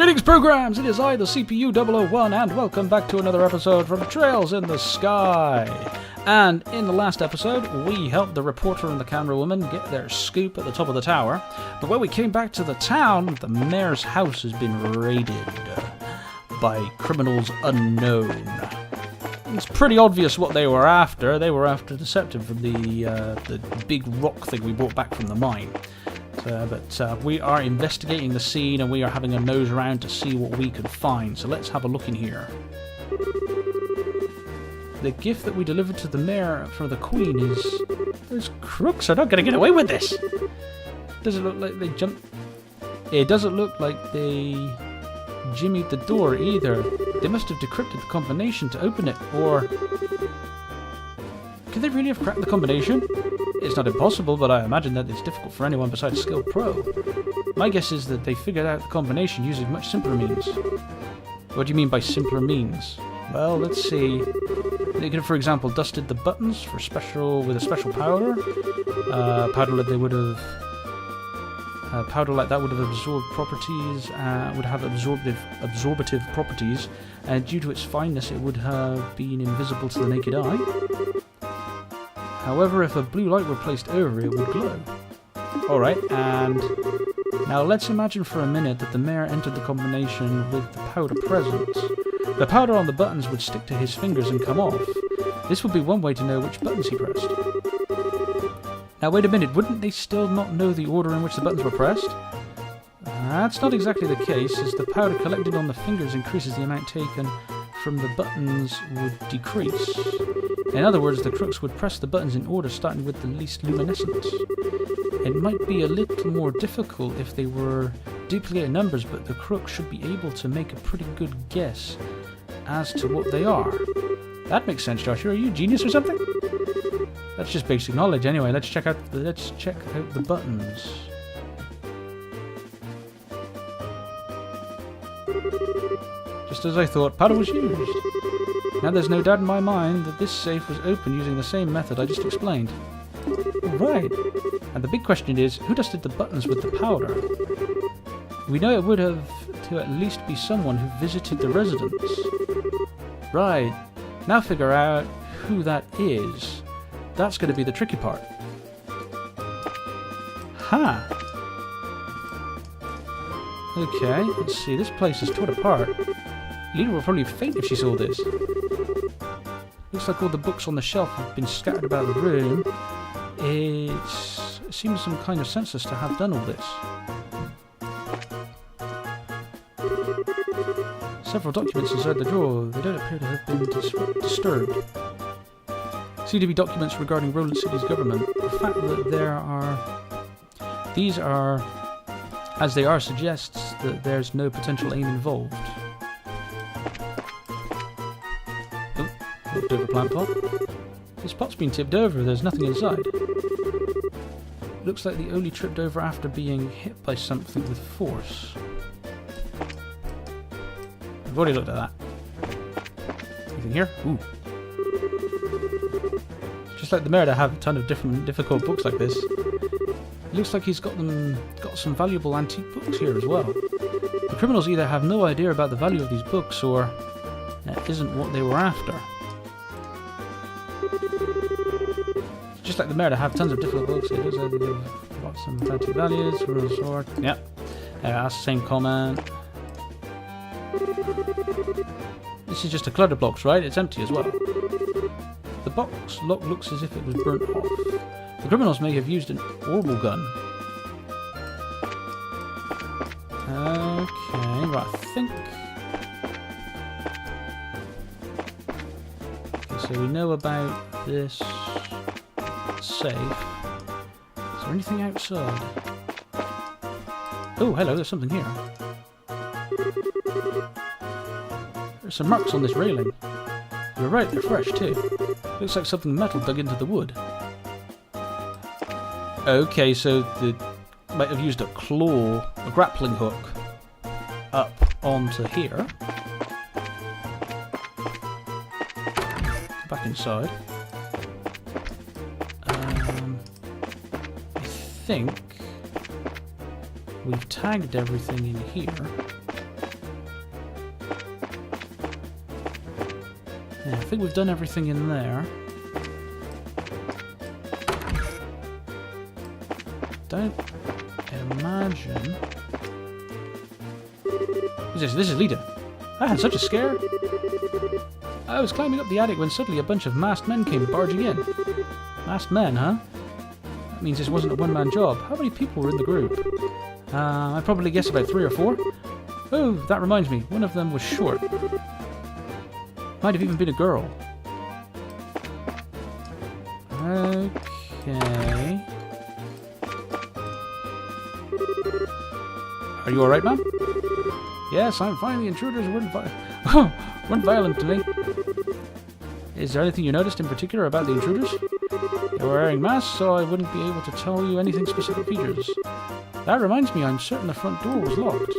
Greetings, programs! It is I, the CPU-001, and welcome back to another episode from Trails in the Sky. And in the last episode, we helped the reporter and the camerawoman get their scoop at the top of the tower. But when we came back to the town, the mayor's house has been raided by criminals unknown. It's pretty obvious what they were after. They were after Deceptive from the big rock thing we brought back from the mine. But we are investigating the scene and we are having a nose around to see what we can find. So let's have a look in here. The gift that we delivered to the mayor for the queen is... Those crooks are not going to get away with this! Does it look like they jumped... It doesn't look like they jimmied the door either. They must have decrypted the combination to open it, or... Could they really have cracked the combination? It's not impossible, but I imagine that it's difficult for anyone besides a skilled pro. My guess is that they figured out the combination using much simpler means. What do you mean by simpler means? Well, let's see. They could have, for example, dusted the buttons with a special powder. Powder like they would have... powder like that would have absorbed properties, would have absorbative properties, and due to its fineness it would have been invisible to the naked eye. However, if a blue light were placed over it, would glow. Alright, and now let's imagine for a minute that the mayor entered the combination with the powder present. The powder on the buttons would stick to his fingers and come off. This would be one way to know which buttons he pressed. Now wait a minute, wouldn't they still not know the order in which the buttons were pressed? That's not exactly the case, as the powder collected on the fingers increases, the amount taken from the buttons would decrease. In other words, the crooks would press the buttons in order starting with the least luminescent. It might be a little more difficult if they were duplicate numbers, but the crook should be able to make a pretty good guess as to what they are. That makes sense, Joshua. Are you a genius or something? That's just basic knowledge anyway. Let's check out the buttons. Just as I thought, powder was used. Now there's no doubt in my mind that this safe was opened using the same method I just explained. Right. And the big question is, who dusted the buttons with the powder? We know it would have to at least be someone who visited the residence. Right. Now figure out who that is. That's going to be the tricky part. Ha! Okay, let's see. This place is torn apart. Lena will probably faint if she saw this. Looks like all the books on the shelf have been scattered about the room. It seems some kind of census to have done all this. Several documents inside the drawer. They don't appear to have been disturbed. Seem to be documents regarding Roland City's government. The fact that these are as they are suggests that there's no potential aim involved. Looked over plant pot. This pot's been tipped over, there's nothing inside. Looks like they only tripped over after being hit by something with force. I've already looked at that. Anything here? Ooh. Just like the mayor to have a ton of different difficult books like this. It looks like he's got some valuable antique books here as well. The criminals either have no idea about the value of these books or that isn't what they were after. Just like the mayor to have tons of difficult books, it looks like they've got some antique values, criminal sword. Yep. That's the same comment. This is just a clutter box, right? It's empty as well. The box lock looks as if it was burnt off. The criminals may have used an orbital gun. Okay, right, I think... Okay, so we know about this safe. Is there anything outside? Oh, hello, there's something here. There's some marks on this railing. You're right, they're fresh too. Looks like something metal dug into the wood. Okay, so they might have used a grappling hook, up onto here. Back inside. I think we've tagged everything in here. Yeah, I think we've done everything in there. Don't imagine... This is Lita. I had such a scare. I was climbing up the attic when suddenly a bunch of masked men came barging in. Masked men, huh? That means this wasn't a one-man job. How many people were in the group? I probably guessed about 3 or 4. Oh, that reminds me. One of them was short. Might have even been a girl. Okay. Are you alright, ma'am? Yes, I'm fine. The intruders weren't violent to me. Is there anything you noticed in particular about the intruders? They were wearing masks, so I wouldn't be able to tell you anything specific features. That reminds me, I'm certain the front door was locked.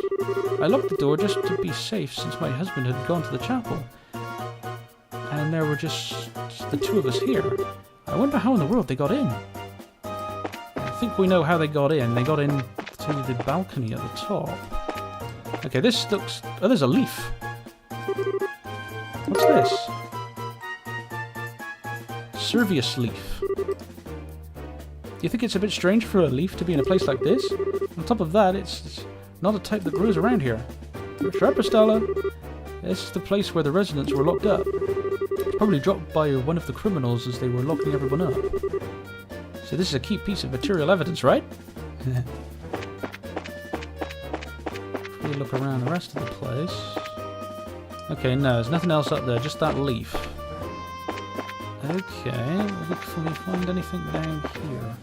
I locked the door just to be safe since my husband had gone to the chapel. And there were just the 2 of us here. I wonder how in the world they got in. I think we know how they got in. They got in to the balcony at the top. Okay, this looks... Oh, there's a leaf. What's this? Servius leaf. Do you think it's a bit strange for a leaf to be in a place like this? On top of that, it's not a type that grows around here. You're sharper, Stella. This is the place where the residents were locked up. It's probably dropped by one of the criminals as they were locking everyone up. So this is a key piece of material evidence, right? If we look around the rest of the place... Okay, no, there's nothing else up there, just that leaf. Okay, can we find anything down here?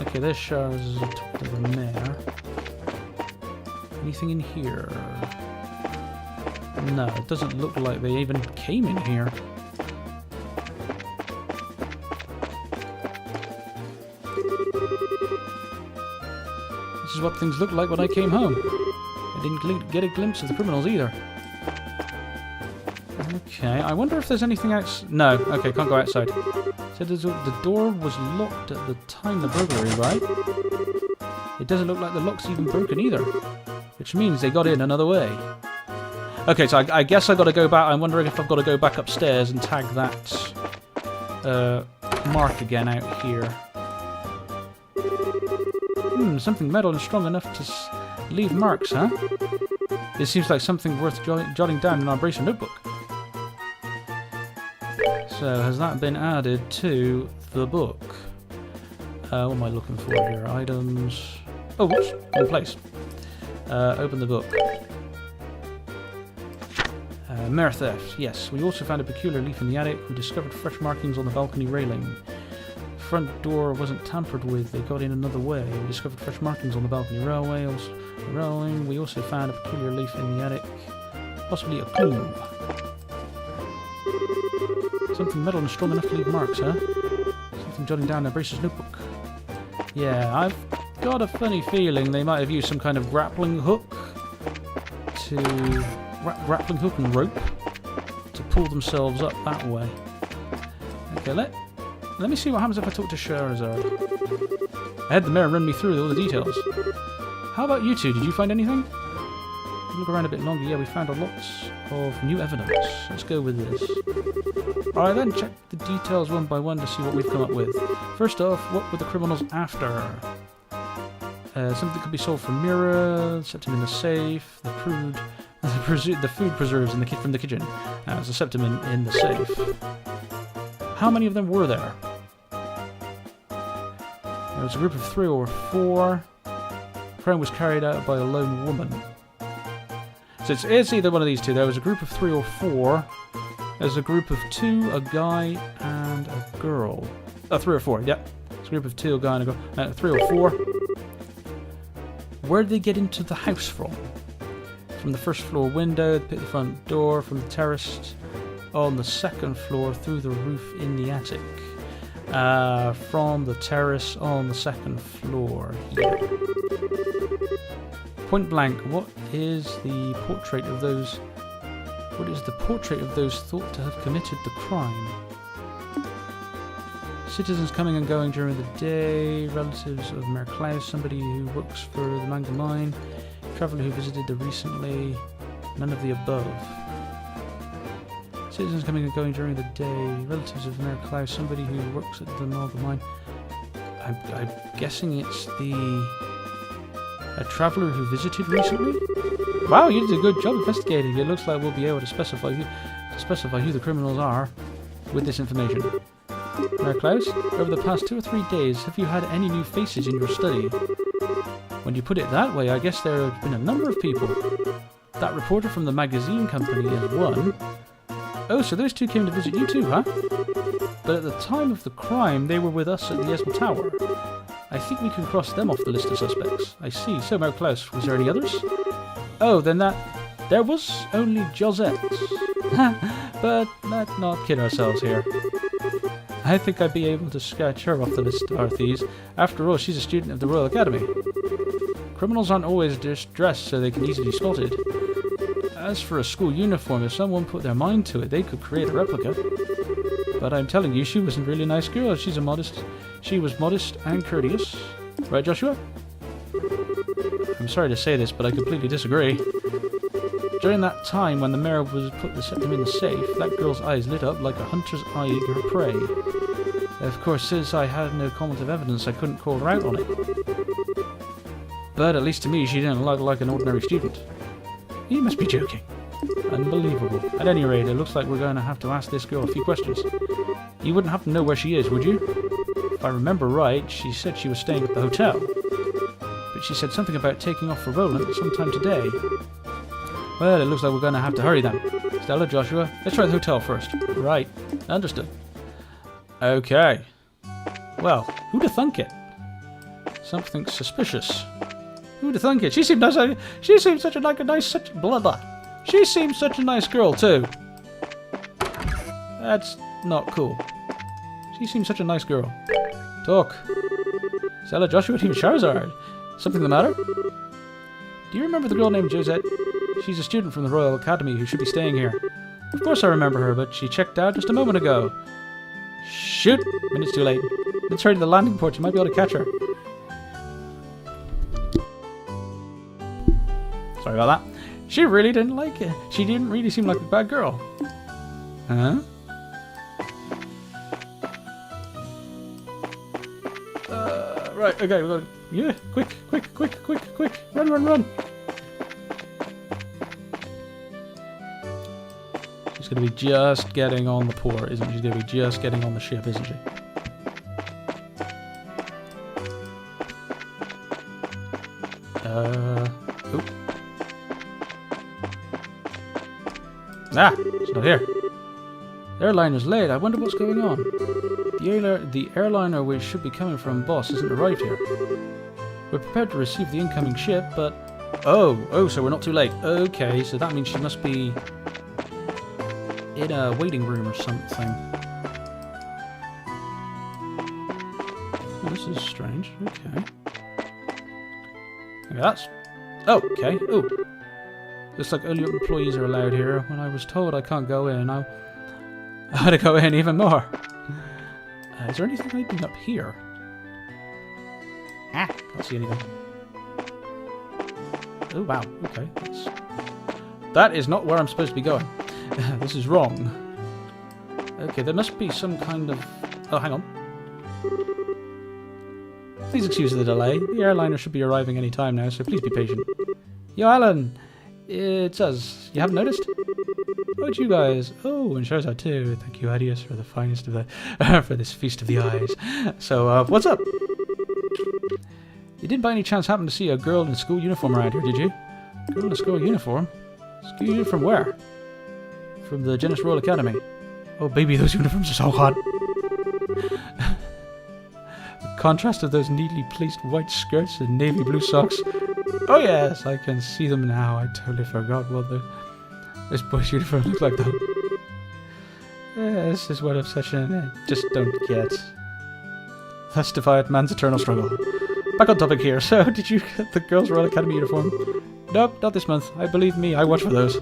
Okay, there's showers top of the mare. Anything in here? No, it doesn't look like they even came in here. This is what things looked like when I came home. I didn't get a glimpse of the criminals either. Okay, I wonder if there's anything outside. No, okay, can't go outside. So the door was locked at the time of the burglary, right? It doesn't look like the lock's even broken either. Which means they got in another way. Okay, so I guess I gotta go back. I'm wondering if I've got to go back upstairs and tag that mark again out here. Something metal and strong enough to leave marks, huh? This seems like something worth jotting down in our bracer notebook. So, has that been added to the book? What am I looking for here? Items... Oh, whoops, in place. Open the book. Mare theft. Yes, we also found a peculiar leaf in the attic. We discovered fresh markings on the balcony railing. The front door wasn't tampered with. They got in another way. We discovered fresh markings on the balcony railing. We also found a peculiar leaf in the attic. Possibly a clue. Something metal and strong enough to leave marks, huh? Something jotting down in Bracer's notebook. Yeah, I've got a funny feeling they might have used some kind of grappling hook to... grappling hook and rope to pull themselves up that way. Okay, let me see what happens if I talk to Scheherazade. I had the mayor run me through all the details. How about you two? Did you find anything? Look around a bit longer. Yeah, we found a lot of new evidence. Let's go with this. Alright then, check the details one by one to see what we've come up with. First off, what were the criminals after? Something that could be sold from Mira, septum in the safe, the food preserves from the kitchen. There's a septum in the safe. How many of them were there? There was a group of 3 or 4. The crime was carried out by a lone woman. So it's either one of these two. There was a group of 3 or 4. There's a group of 2, a guy, and a girl. 3 or 4, yep. It's a group of 2, a guy and a girl. 3 or 4. Where did they get into the house from? From the first floor window, the front door, from the terrace on the second floor, through the roof in the attic. From the terrace on the second floor here. Point blank, what is the portrait of those thought to have committed the crime? Citizens coming and going during the day, relatives of Mayor Klaus, somebody who works for the manga mine, traveller who visited there recently, none of the above. Citizens coming and going during the day. Relatives of Mayor Klaus. Somebody who works at the Northern Mine. I'm guessing it's a traveller who visited recently? Wow, you did a good job investigating. It looks like we'll be able to specify who the criminals are with this information. Mayor Klaus, over the past 2 or 3 days, have you had any new faces in your study? When you put it that way, I guess there have been a number of people. That reporter from the magazine company is one. Oh, so those two came to visit you too, huh? But at the time of the crime, they were with us at the Esma Tower. I think we can cross them off the list of suspects. I see. So, Mayor Klaus, was there any others? Oh, then there was only Josette. But let's not kid ourselves here. I think I'd be able to scratch her off the list of our thieves. After all, she's a student of the Royal Academy. Criminals aren't always just dressed so they can easily be spotted. As for a school uniform, if someone put their mind to it, they could create a replica. But I'm telling you, she was a really nice girl. She was modest and courteous. Right, Joshua? I'm sorry to say this, but I completely disagree. During that time when the mayor was put them in the safe, that girl's eyes lit up like a hunter's eyeing her prey. Of course, since I had no cumulative evidence, I couldn't call her out on it. But at least to me, she didn't look like an ordinary student. You must be joking. Unbelievable. At any rate, it looks like we're going to have to ask this girl a few questions. You wouldn't happen to know where she is, would you? If I remember right, she said she was staying at the hotel. But she said something about taking off for Roland sometime today. Well, it looks like we're going to have to hurry then. Stella, Joshua, let's try the hotel first. Right. Understood. Okay. Well, who'd have thunk it? Something suspicious. Who'd have thunk it? She seemed nice. She seemed such a nice blah blah. She seems such a nice girl too. That's not cool. She seems such a nice girl. Talk. Stella, Joshua, Team Charizard. Something the matter? Do you remember the girl named Josette? She's a student from the Royal Academy who should be staying here. Of course I remember her, but she checked out just a moment ago. Shoot! Minutes too late. Let's hurry to the landing port. You might be able to catch her. Sorry about that. She really didn't like it. She didn't really seem like a bad girl. Huh? Right, okay, we gotta... Yeah, quick. Run. She's gonna be just getting on the port, isn't she? She's gonna be just getting on the ship, isn't she? Oop. Ah, it's not here. The airliner's late. I wonder what's going on. The airliner which should be coming from Boss hasn't arrived here. We're prepared to receive the incoming ship, but... Oh, so we're not too late. Okay, so that means she must be in a waiting room or something. Oh, this is strange. Okay. Okay, that's... Oh, okay. Oh. Looks like only employees are allowed here. When I was told I can't go in, I had to go in even more. Is there anything hiding up here? Ah, can't see anything. Oh, wow. Okay. That is not where I'm supposed to be going. This is wrong. Okay, there must be some kind of... Oh, hang on. Please excuse the delay. The airliner should be arriving any time now, so please be patient. Yo, Alan! It's us. You haven't noticed? Oh, it's you guys. Oh, and Charizard too. Thank you, Adius, for the finest of the... for this feast of the eyes. So, what's up? You didn't by any chance happen to see a girl in a school uniform around here, did you? Girl in a school uniform? School uniform where? From the Genis Royal Academy. Oh, baby, those uniforms are so hot. The contrast of those neatly placed white skirts and navy blue socks. Oh yes, I can see them now. I totally forgot what this boy's uniform looks like though. This is what obsession I just don't get. That's defiant man's eternal struggle. Back on topic here. So, did you get the Girls' Royal Academy uniform? Nope, not this month. I believe me, I watch for those.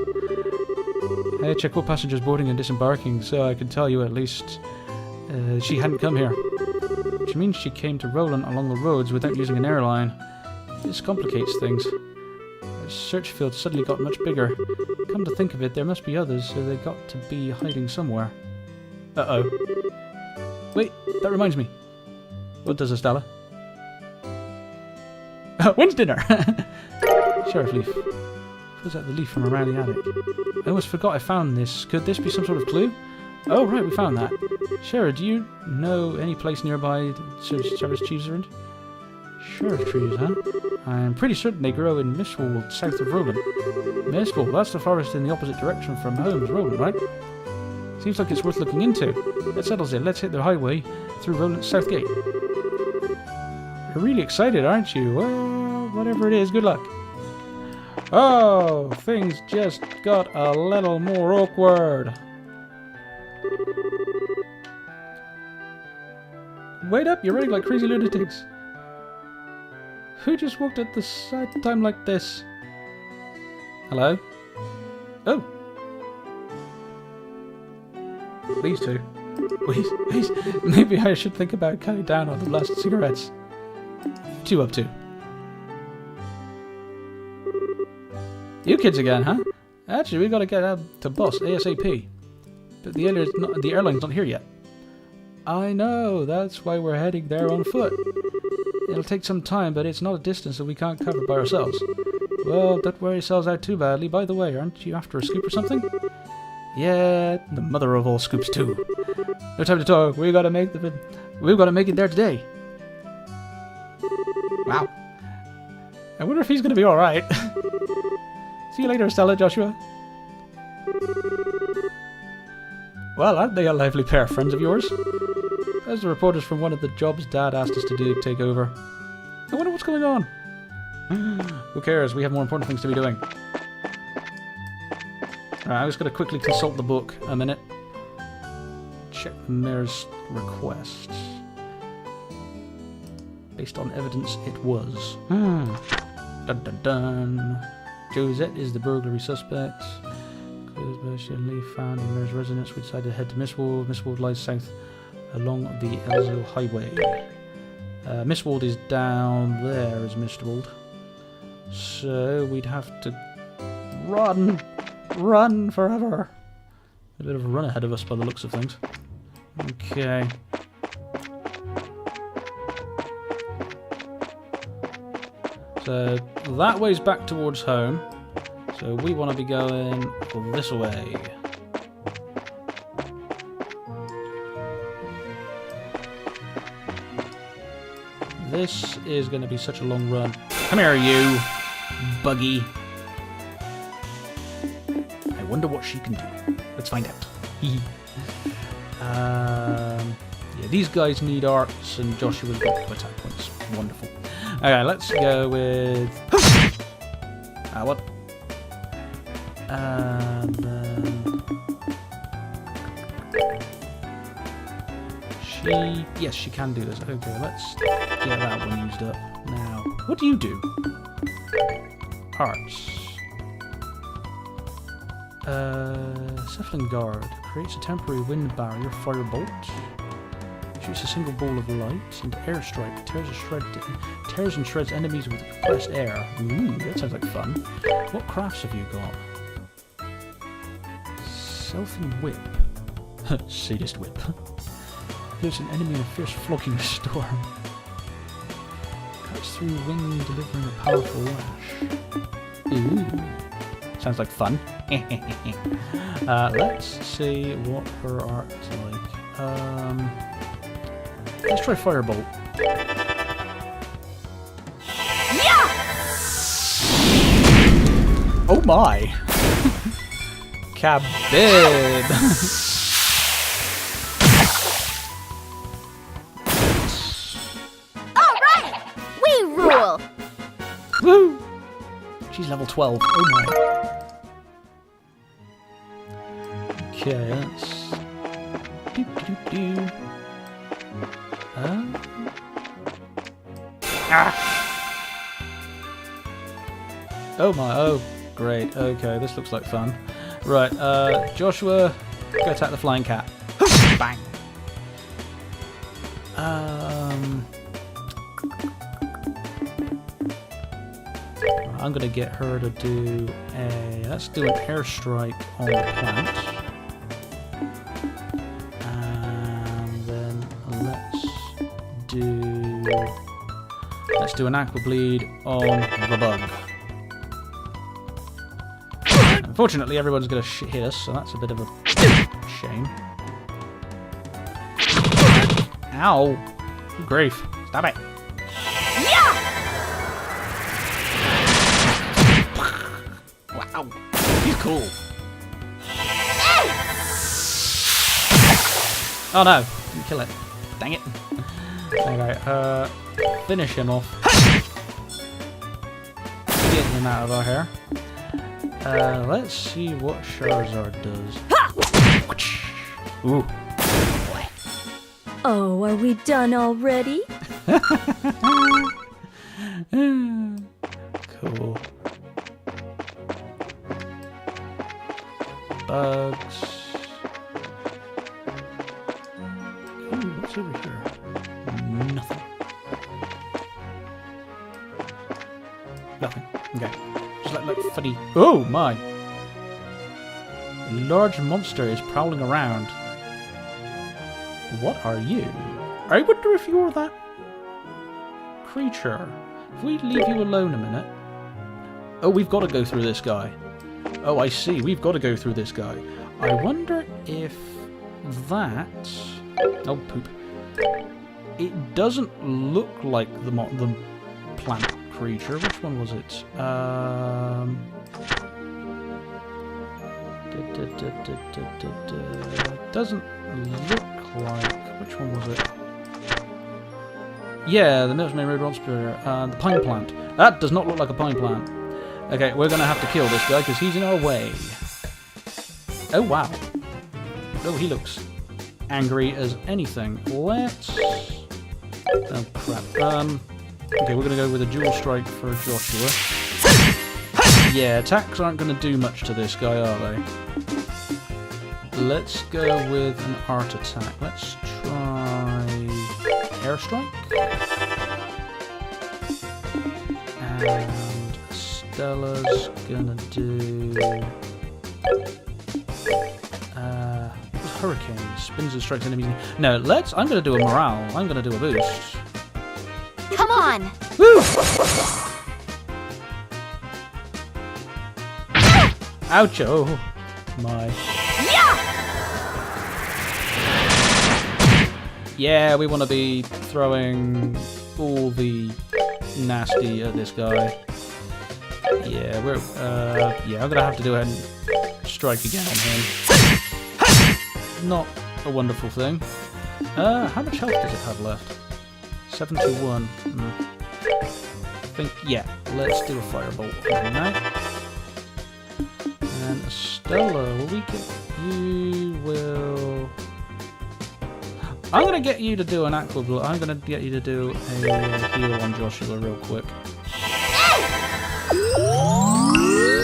I check all passengers boarding and disembarking, so I can tell you at least she hadn't come here. Which means she came to Roland along the roads without using an airline. This complicates things. The search field suddenly got much bigger. Come to think of it, there must be others, so they got to be hiding somewhere. Uh-oh. Wait, that reminds me. What does this, Stella? When's dinner? Sheriff leaf. Pulls out the leaf from around the attic. I almost forgot I found this. Could this be some sort of clue? Oh, right, we found that. Sheriff, do you know any place nearby that Sheriff's trees are in? Sheriff trees, huh? I'm pretty certain they grow in Mistwold, south of Roland. Mistwold, that's the forest in the opposite direction from Holmes, Roland, right? Seems like it's worth looking into. That settles it. Let's hit the highway through Roland's south gate. You're really excited, aren't you? Well, whatever it is, good luck. Oh, things just got a little more awkward. Wait up, you're running like crazy lunatics. Who just walked at the side time like this? Hello? Oh. These two. Please. Maybe I should think about cutting down on the last cigarettes. What you up to? You kids again, huh? Actually, we gotta get out to Boss ASAP. But the airline's not here yet. I know, that's why we're heading there on foot. It'll take some time, but it's not a distance that we can't cover by ourselves. Well, don't wear yourselves out too badly. By the way, aren't you after a scoop or something? Yeah, the mother of all scoops too. No time to talk. We've got to make it there today. Wow. I wonder if he's going to be all right. See you later, Stella, Joshua. Well, aren't they a lively pair, friends of yours? As the reporters from one of the jobs Dad asked us to do take over. I wonder what's going on. Who cares? We have more important things to be doing. Alright, I'm just going to quickly consult the book a minute. Check the mayor's request. Based on evidence, it was. Dun dun dun. Josette is the burglary suspect. Leaf found in the mayor's residence. We decided to head to Mistwold. Mistwold lies south along the Elzo Highway. Mistwold is down there, is Mistwold. So we'd have to run forever. A bit of a run ahead of us by the looks of things. Okay. So that way's back towards home. So we want to be going this way. This is going to be such a long run. Come here, you buggy. I wonder what she can do. Let's find out. Yeah, these guys need arts, and Joshua's got attack points. Wonderful. Okay, let's go with... what? And then... Yes, she can do this. Okay, let's get that one used up. Now, what do you do? Arts. Cephalin Guard. Creates a temporary wind barrier, firebolt. Shoots a single ball of light, and airstrike. Tears and shreds enemies with compressed air. Ooh, that sounds like fun. What crafts have you got? Selfie Whip. Sadist Whip. There's an enemy in a fierce flogging storm. Cuts through wind, delivering a powerful lash. Ooh. Sounds like fun. Let's see what her art's like. Let's try Firebolt. Yeah! Oh my! Kabib! Woo! She's level 12. Oh my. Okay, let's... Oh my, oh, great. Okay, this looks like fun. Right, Joshua, go attack the flying cat. Bang! I'm going to get her to do a... Let's do an airstrike on the plant. And then let's do an aqua bleed on the bug. Unfortunately, everyone's going to hit us, so that's a bit of a shame. Ow! Good grief. Stop it. Yeah! Wow. He's cool. Oh no. Didn't kill it. Dang it. Okay, finish him off. Get him out of our hair. Let's see what Charizard does. Ooh. Oh, are we done already? Cool. Bugs. Ooh, what's over here? Nothing. Nothing. Okay. Just like funny. Oh my! Large monster is prowling around. What are you? I wonder if you're that creature. If we leave you alone a minute. Oh, we've got to go through this guy. Oh, I see. We've got to go through this guy. I wonder if that... Oh, poop. It doesn't look like the plant creature. Which one was it? Doesn't look like... Which one was it? Yeah, the Milkman Road Monster. The pine plant. That does not look like a pine plant. Okay, we're going to have to kill this guy because he's in our way. Oh, wow. Oh, he looks angry as anything. Let's... Oh, crap. Okay, we're going to go with a dual strike for Joshua. Yeah, attacks aren't going to do much to this guy, are they? Let's go with an art attack. Let's try... Airstrike? And... Stella's gonna do... Hurricane. Spins and strikes enemies. No, I'm gonna do a morale. I'm gonna do a boost. Come on! Woo! Ouch! Oh my. Yeah! Yeah, we want to be throwing all the nasty at this guy. Yeah, I'm gonna have to do a strike again on him. Not a wonderful thing. How much health does it have left? 71. I think, yeah, let's do a firebolt on that. And Stella, will we get... You will... I'm gonna get you to do an aqua blow. I'm gonna get you to do a heal on Joshua real quick.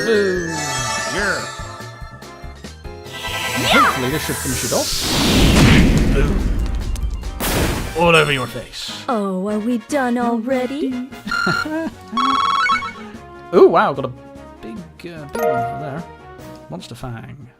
Boom! Yeah! Hopefully this should finish it off. Boom! All over your face. Oh, are we done already? Oh wow, got a big one over there. Monster Fang.